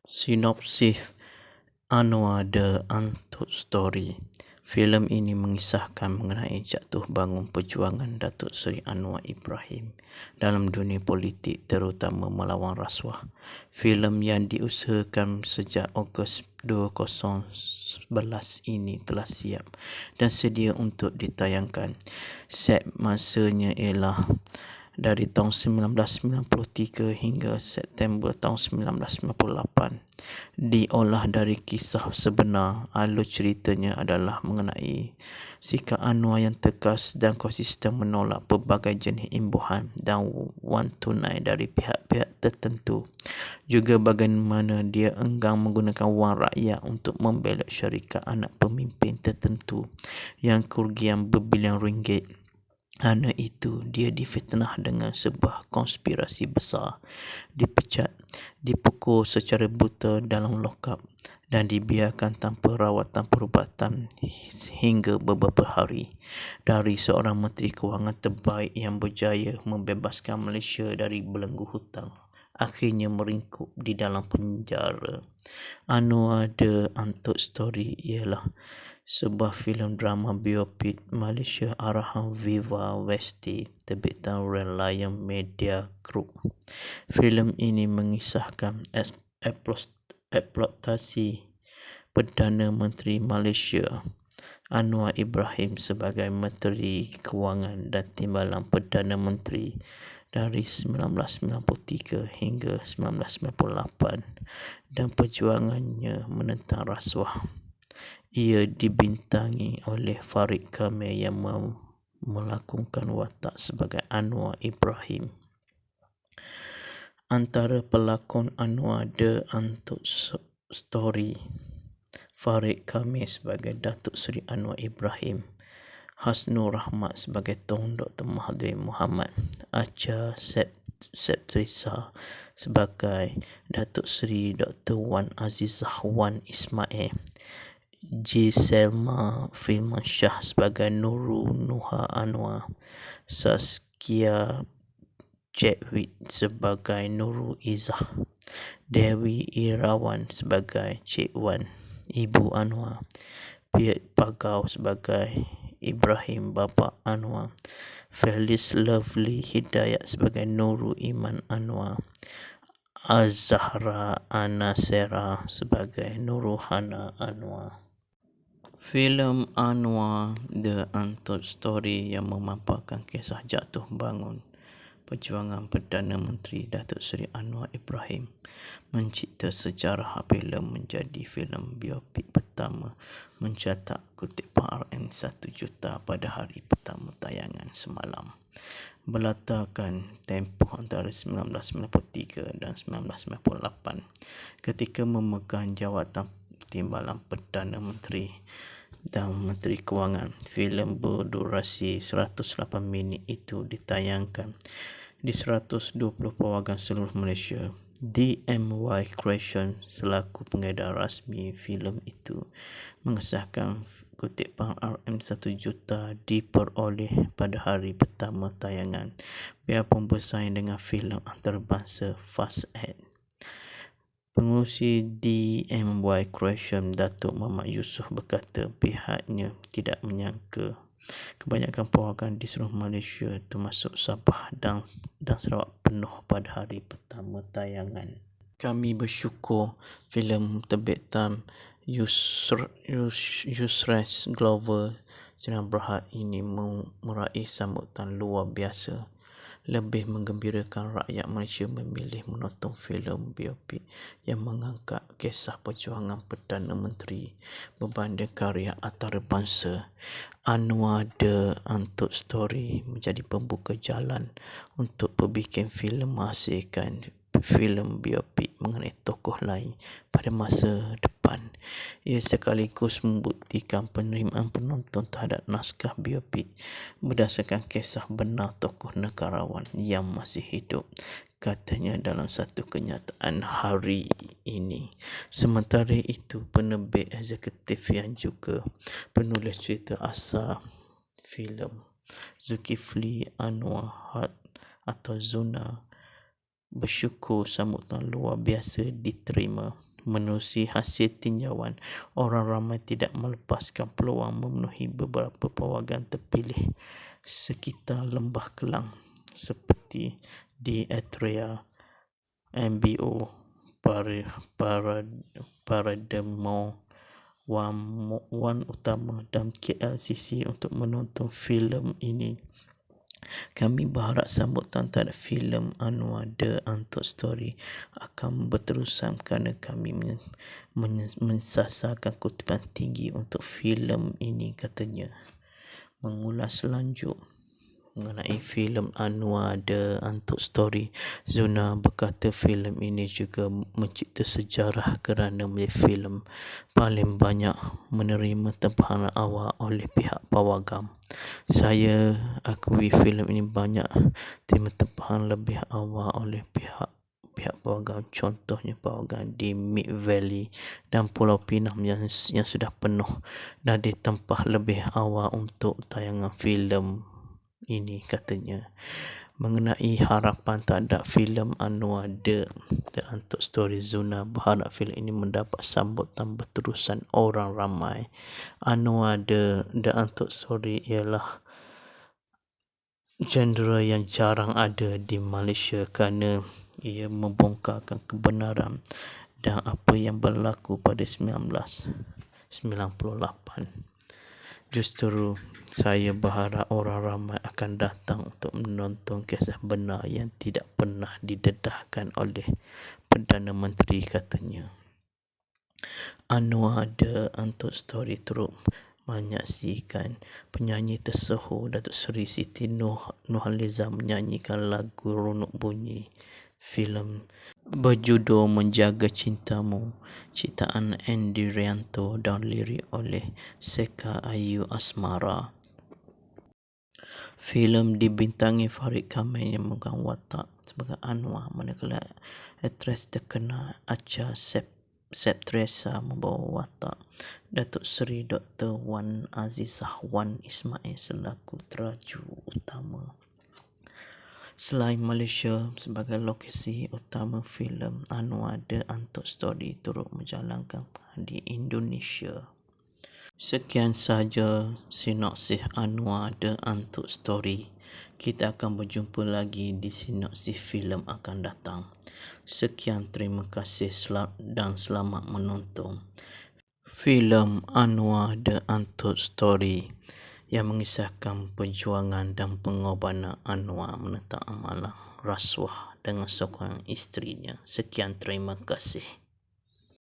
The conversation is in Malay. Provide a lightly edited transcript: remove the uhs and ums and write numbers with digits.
Sinopsis Anwar The Untold Story. Filem ini mengisahkan mengenai jatuh bangun perjuangan Datuk Seri Anwar Ibrahim dalam dunia politik, terutama melawan rasuah. Filem yang diusahakan sejak Ogos 2011 ini telah siap dan sedia untuk ditayangkan. Set masanya ialah dari tahun 1993 hingga September tahun 1998. Diolah dari kisah sebenar. Alur ceritanya adalah mengenai sikap Anwar yang tegas dan konsisten menolak pelbagai jenis imbuhan dan wang tunai dari pihak-pihak tertentu. Juga bagaimana dia enggan menggunakan wang rakyat untuk membelot syarikat anak pemimpin tertentu yang kerugian berbilion ringgit. Kerana itu, dia difitnah dengan sebuah konspirasi besar, dipecat, dipukul secara brutal dalam lokap dan dibiarkan tanpa rawatan perubatan hingga beberapa hari. Dari seorang Menteri Kewangan terbaik yang berjaya membebaskan Malaysia dari belenggu hutang, akhirnya meringkuk di dalam penjara. Anwar The Untold Story ialah sebuah filem drama biopik Malaysia arahan Viva Westi, terbitan Red Lion Media Group. Filem ini mengisahkan eksploitasi Perdana Menteri Malaysia Anwar Ibrahim sebagai Menteri Kewangan dan Timbalan Perdana Menteri dari 1993 hingga 1998 dan perjuangannya menentang rasuah. Ia dibintangi oleh Farid Kamil yang melakonkan watak sebagai Anwar Ibrahim. Antara pelakon Anwar The Untold Story: Farid Kamil sebagai Datuk Seri Anwar Ibrahim, Hasnur Rahmat sebagai Tun Dr. Mahathir Mohamad, Acha Septrisa sebagai Datuk Seri Dr. Wan Azizah Wan Ismail, J. Selma Firman Shah sebagai Nurul Nuha Anwar, Saskia Chadwick sebagai Nurul Izzah, Dewi Irawan sebagai Cik Wan, Ibu Anwar, Piet Pagau sebagai Ibrahim Bapa Anwar, Felis Lovely Hidayat sebagai Nurul Iman Anwar, Az-Zahra Anasera sebagai Nurul Hana Anwar. Filem Anwar The Untold Story yang memaparkan kisah jatuh bangun perjuangan Perdana Menteri Datuk Seri Anwar Ibrahim mencipta sejarah apabila menjadi filem biopik pertama mencatat kutipan RM1 juta pada hari pertama tayangan semalam. Berlatarkan tempoh antara 1993 dan 1998 ketika memegang jawatan Timbalan Perdana Menteri dan Menteri Kewangan. Filem berdurasi 108 minit itu ditayangkan di 120 pawagam seluruh Malaysia. DMY Creation selaku pengedar rasmi filem itu mengesahkan kutipan RM1 juta diperoleh pada hari pertama tayangan, biarpun bersaing dengan filem antarabangsa Fast Ad. Pengurusi DMY Creation Datuk Muhammad Yusof berkata pihaknya tidak menyangka kebanyakan pawagam di seluruh Malaysia termasuk Sabah dan Sarawak penuh pada hari pertama tayangan. Kami bersyukur filem terbitan Yusres Global Sinar Berhad ini meraih sambutan luar biasa. Lebih menggembirakan rakyat Malaysia memilih menonton filem biopik yang mengangkat kisah perjuangan Perdana Menteri berbanding karya antarabangsa. Anwar The Untold Story menjadi pembuka jalan untuk pembikin filem menghasilkan filem biopik mengenai tokoh lain pada masa depan. Ia sekaligus membuktikan penerimaan penonton terhadap naskah biopik berdasarkan kisah benar tokoh negarawan yang masih hidup, katanya dalam satu kenyataan hari ini. Sementara itu, penerbit eksekutif yang juga penulis cerita asal filem, Zulkifli Anwar atau Zuna, bersyukur sambutan luar biasa diterima menerusi hasil tinjauan, orang ramai tidak melepaskan peluang memenuhi beberapa pawagam terpilih sekitar Lembah Kelang seperti di Eritrea, MBO, Parademo, Wan Utama dan KLCC untuk menonton filem ini. Kami berharap sambutan terhadap filem Anwar The Untold Story akan berterusan kerana kami mensasarkan kutipan tinggi untuk filem ini, katanya. Mengulas lanjut mengenai filem Anwar The Untold Story, Zuna berkata filem ini juga mencipta sejarah kerana menjadi filem paling banyak menerima tempahan awal oleh pihak pawagam. Saya akui filem ini banyak terima tempahan lebih awal oleh pihak pawagam, contohnya pawagam di Mid Valley dan Pulau Pinang yang sudah penuh dan ditempah lebih awal untuk tayangan filem ini, katanya. Mengenai harapan terhadap filem Anwar The Untold Story, Zuna berharap filem ini mendapat sambutan berterusan orang ramai. Anwar The Untold Story ialah genre yang jarang ada di Malaysia kerana ia membongkarkan kebenaran dan apa yang berlaku pada 1998. Justru saya berharap orang ramai akan datang untuk menonton kisah benar yang tidak pernah didedahkan oleh Perdana Menteri, katanya. Anwar The Untold Story turut menyaksikan penyanyi tersohor Datuk Seri Siti Nurhaliza menyanyikan lagu Ronok Bunyi. Filem berjudul Menjaga Cintamu, ciptaan Andy Rianto dan lirik oleh Seka Ayu Asmara. Filem dibintangi Farid Kamil yang memegang watak sebagai Anwar, manakala aktris terkenal Acha Septriasa membawa watak Datuk Seri Dr. Wan Azizah Wan Ismail selaku teraju utama. Selain Malaysia sebagai lokasi utama filem, Anwar The Untold Story turut menjalankan di Indonesia. Sekian sahaja sinopsis Anwar The Untold Story. Kita akan berjumpa lagi di sinopsis filem akan datang. Sekian, terima kasih dan selamat menonton. Filem Anwar The Untold Story yang mengisahkan perjuangan dan pengorbanan Anwar menentang amalan rasuah dengan seorang isterinya. Sekian, terima kasih.